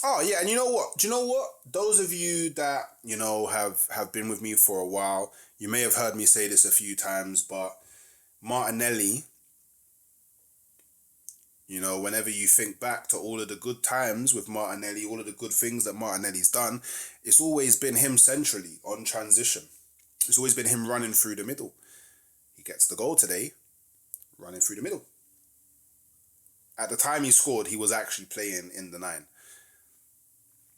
Oh yeah, and you know what? Do you know what? Those of you that have been with me for a while, you may have heard me say this a few times, but Martinelli, whenever you think back to all of the good times with Martinelli, all of the good things that Martinelli's done, it's always been him centrally on transition. It's always been him running through the middle. He gets the goal today, running through the middle. At the time he scored, he was actually playing in the nine.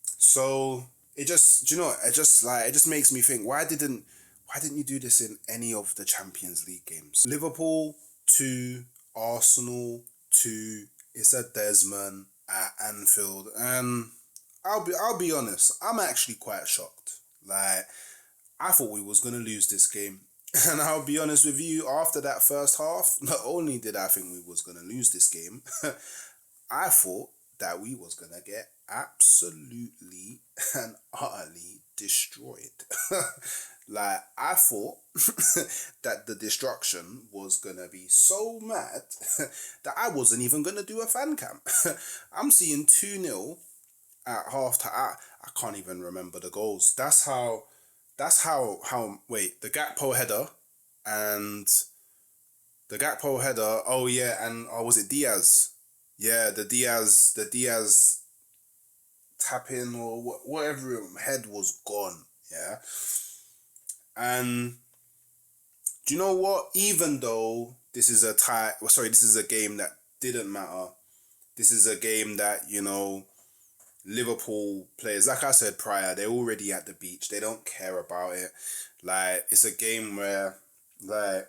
So it just, it just makes me think, why didn't you do this in any of the Champions League games? Liverpool 2, Arsenal 2, it's at Desmond at Anfield, and I'll be honest, I'm actually quite shocked. Like, I thought we was gonna lose this game. And I'll be honest with you, after that first half, not only did I think we was gonna lose this game, I thought that we was gonna get absolutely and utterly destroyed. Like, I thought that the destruction was gonna be so mad that I wasn't even gonna do a fan cam. I'm seeing 2-0 at half time. I can't even remember the goals. Wait, the Gakpo header and the Gakpo header. Oh yeah, and was it Diaz? Yeah, the Diaz tap in or whatever, head was gone. Yeah, and do you know what? Even though this is this is a game that didn't matter. This is a game that Liverpool players, like I said prior, they're already at the beach. They don't care about it. Like, it's a game where, like,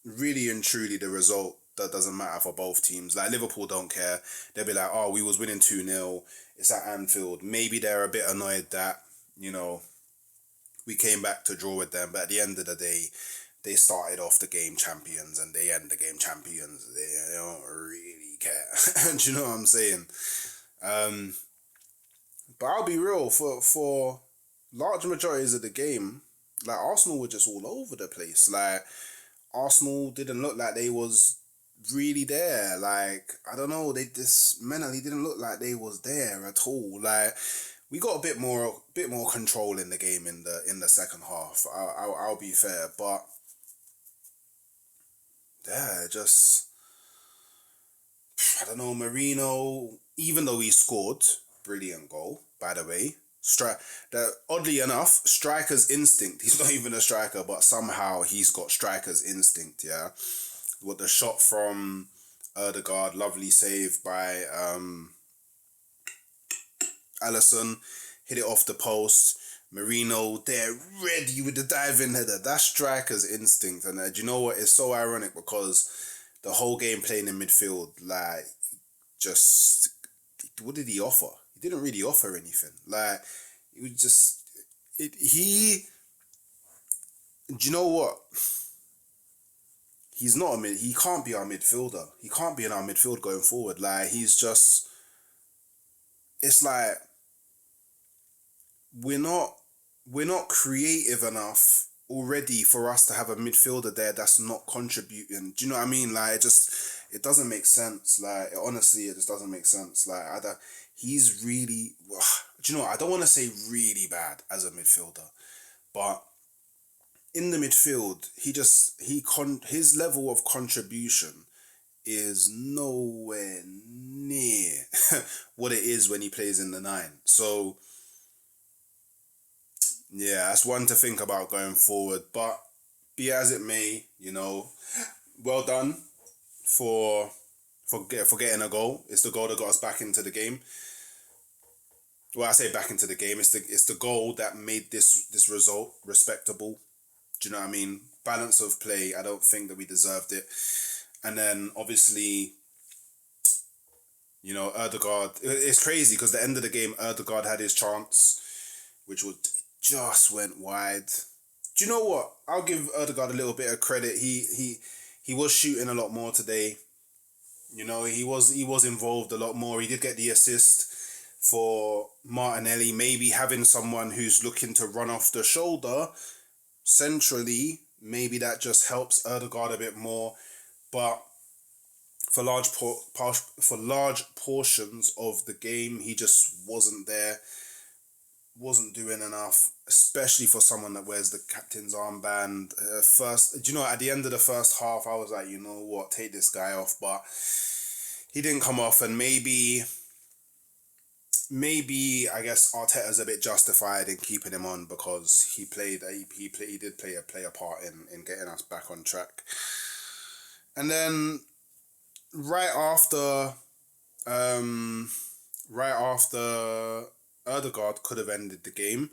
really and truly the result that doesn't matter for both teams. Like, Liverpool don't care. They'll be like, oh, we was winning 2-0. It's at Anfield. Maybe they're a bit annoyed that, we came back to draw with them. But at the end of the day, they started off the game champions and they end the game champions. They don't really care. Do you know what I'm saying? Um, but I'll be real, for large majorities of the game, like, Arsenal were just all over the place. Like, Arsenal didn't look like they was really there. Like, I don't know, they just mentally didn't look like they was there at all. Like, we got a bit more control in the game in the second half. I'll be fair, but yeah, just, I don't know, Marino. Even though he scored, brilliant goal, by the way. Oddly enough, striker's instinct. He's not even a striker, but somehow he's got striker's instinct. Yeah, with the shot from Erdegaard, lovely save by Allison, hit it off the post. Marino there, ready with the diving header. That's striker's instinct, and do you know what? It's so ironic because the whole game playing in midfield, like, just, what did he offer? He didn't really offer anything. Like, it was just, he. Do you know what? He's not a mid. He can't be our midfielder. He can't be in our midfield going forward. Like, he's just. It's like, we're not we're not creative enough already for us to have a midfielder there that's not contributing. Do you know what I mean? Like, it doesn't make sense. Like, honestly, it just doesn't make sense. Like, he's really. Do you know what? I don't want to say really bad as a midfielder, but in the midfield, his level of contribution is nowhere near what it is when he plays in the nine. So yeah, that's one to think about going forward. But be it as it may, well done for getting a goal. It's the goal that got us back into the game. Well, I say back into the game. It's the goal that made this result respectable. Do you know what I mean? Balance of play. I don't think that we deserved it. And then obviously, Erdegaard. It's crazy because the end of the game, Erdegaard had his chance, which just went wide. Do you know what? I'll give Erdegaard a little bit of credit. He was shooting a lot more today. He was involved a lot more. He did get the assist for Martinelli. Maybe having someone who's looking to run off the shoulder centrally, maybe that just helps Erdegaard a bit more. But for for large portions of the game. He just wasn't there, wasn't doing enough, especially for someone that wears the captain's armband. Do you know, at the end of the first half, I was like, you know what, take this guy off, but he didn't come off, and maybe I guess Arteta's a bit justified in keeping him on because he did play a part in getting us back on track. And then right after Erdegaard could have ended the game,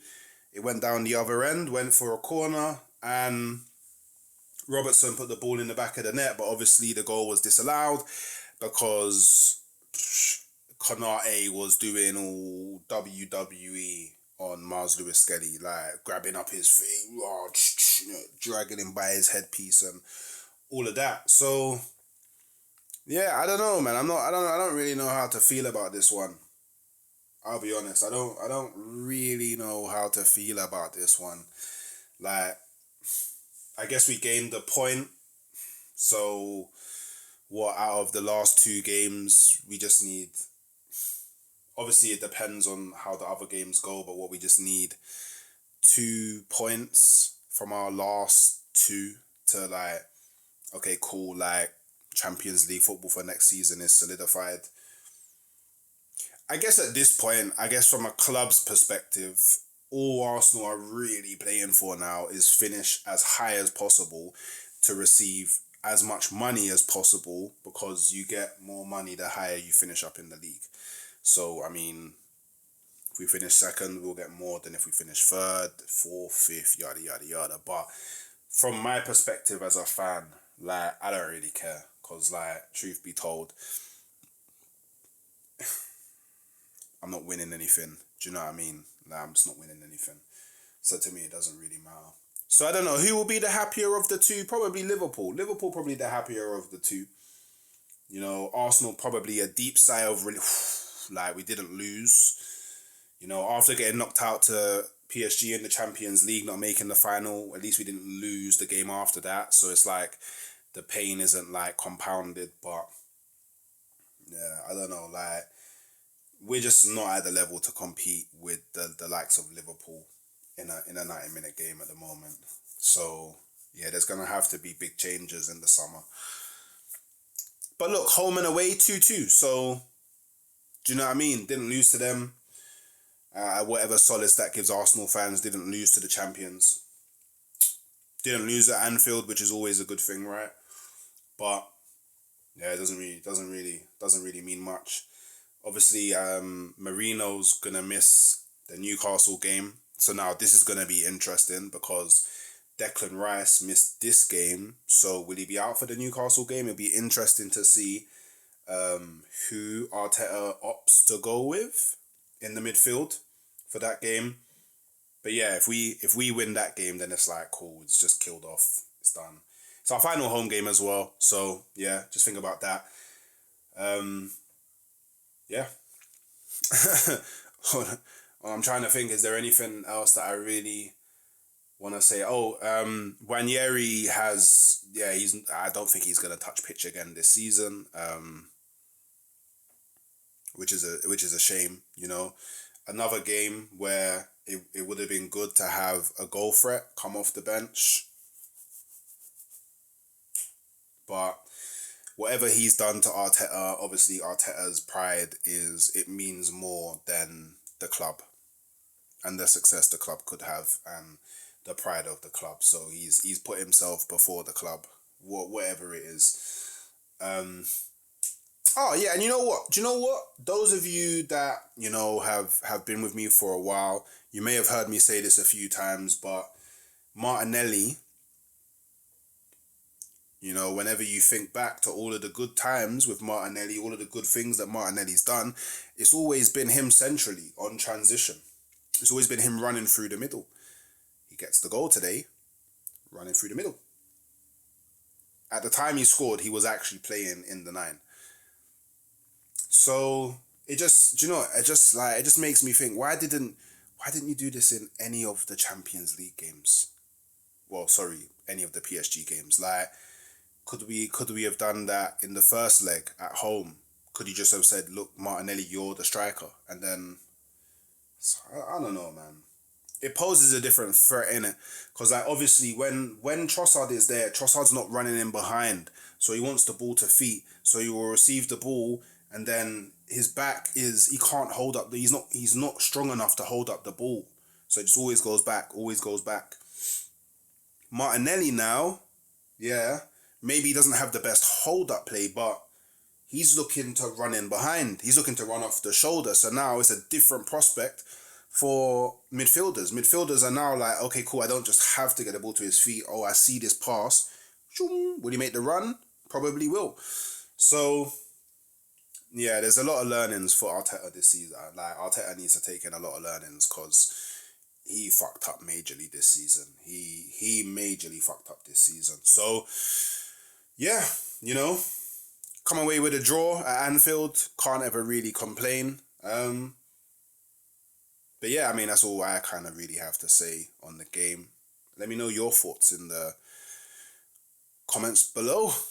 it went down the other end, went for a corner, and Robertson put the ball in the back of the net, but obviously the goal was disallowed because Konate was doing all WWE on Mars Lewis Skelly, like grabbing up his face, dragging him by his headpiece and all of that. So yeah, I don't know, man. I don't really know how to feel about this one. I'll be honest. I don't really know how to feel about this one. Like, I guess we gained a point. So what, out of the last 2 games, we just need, obviously it depends on how the other games go, but what we just need 2 points from our last 2 to like, okay, cool, like Champions League football for next season is solidified. I guess at this point, from a club's perspective, all Arsenal are really playing for now is finish as high as possible to receive as much money as possible, because you get more money the higher you finish up in the league. So, I mean, if we finish second, we'll get more than if we finish third, fourth, fifth, yada, yada, yada. But from my perspective as a fan, like, I don't really care. Because, like, truth be told, I'm not winning anything. Do you know what I mean? Like, I'm just not winning anything. So to me, it doesn't really matter. So I don't know. Who will be the happier of the two? Probably Liverpool. Liverpool probably the happier of the two. You know, Arsenal probably a deep sigh of relief. Like, we didn't lose. You know, after getting knocked out to PSG in the Champions League, not making the final, at least we didn't lose the game after that. So it's like the pain isn't like compounded. But yeah, I don't know. Like, we're just not at the level to compete with the likes of Liverpool in a 90-minute game at the moment. So yeah, there's gonna have to be big changes in the summer. But look, home and away 2-2. So do you know what I mean? Didn't lose to them. Whatever solace that gives Arsenal fans, didn't lose to the champions. Didn't lose at Anfield, which is always a good thing, right? But yeah, it doesn't really mean much. Obviously, Marino's gonna miss the Newcastle game. So now this is gonna be interesting because Declan Rice missed this game. So will he be out for the Newcastle game? It'll be interesting to see who Arteta opts to go with in the midfield for that game. But yeah, if we win that game, then it's like, cool, it's just killed off. It's done. It's our final home game as well. So yeah, just think about that. Yeah. I'm trying to think, is there anything else that I really want to say? Wanyeri I don't think he's going to touch pitch again this season, which is a shame, you know. Another game where it would have been good to have a goal threat come off the bench. But whatever he's done to Arteta, obviously Arteta's pride it means more than the club and the success the club could have and the pride of the club. So he's put himself before the club, whatever it is. Oh yeah, and you know what? Do you know what? Those of you that, you know, have been with me for a while, you may have heard me say this a few times, but Martinelli, you know, whenever you think back to all of the good times with Martinelli, all of the good things that Martinelli's done, it's always been him centrally on transition. It's always been him running through the middle. He gets the goal today, running through the middle. At the time he scored, he was actually playing in the 9. So it just, it just makes me think, why didn't you do this in any of the Champions League games? Well, sorry, any of the PSG games. Like, Could we have done that in the first leg at home? Could you just have said, look, Martinelli, you're the striker? And then, I don't know, man. It poses a different threat, innit? Because like obviously when Trossard is there, Trossard's not running in behind. So he wants the ball to feet. So he will receive the ball and then his back he can't hold up he's not strong enough to hold up the ball. So it just always goes back, always goes back. Martinelli now, yeah, maybe he doesn't have the best hold up play, but he's looking to run in behind. He's looking to run off the shoulder. So now it's a different prospect for midfielders. Midfielders are now like, okay, cool, I don't just have to get the ball to his feet. Oh, I see this pass. Will he make the run? Probably will. So, yeah, there's a lot of learnings for Arteta this season. Like, Arteta needs to take in a lot of learnings because he fucked up majorly this season. He majorly fucked up this season. So, yeah, come away with a draw at Anfield. Can't ever really complain. But yeah, I mean, that's all I kind of really have to say on the game. Let me know your thoughts in the comments below.